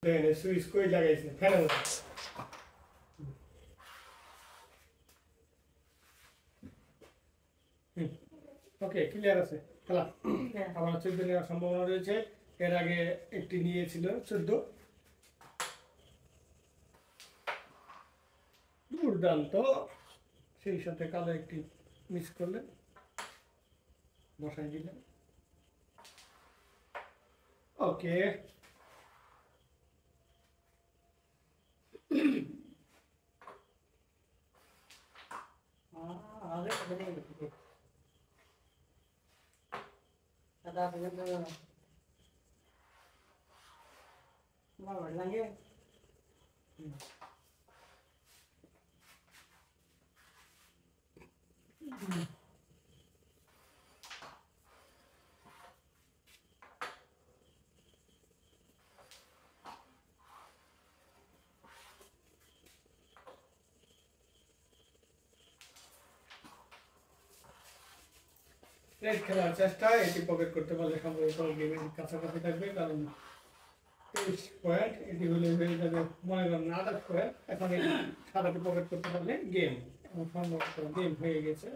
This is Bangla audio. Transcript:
দেখেন সুইচ কই লাগাইছে ফ্যানের মধ্যে। ওকে ক্লিয়ার আছে খেলা। আবার 14 নেওয়ার সম্ভাবনা রয়েছে। এর আগে একটি নিয়েছিল 14। দুর্দান্ত, সেই সাথে কালো একটি মিস করলেন, বসাই দিলেন। ওকে রেড খেলার চেষ্টা, এটি পকেট করতে পারলে সম্ভবত গেমের কাছাকাছি থাকবে, কারণ 23 পয়েন্ট, এটি হলে হয়ে যাবে মনে করেন 28 পয়েন্ট। এখন এটি সাদাটি পকেট করতে পারলে গেম, সম্ভবত গেম হয়ে গেছে।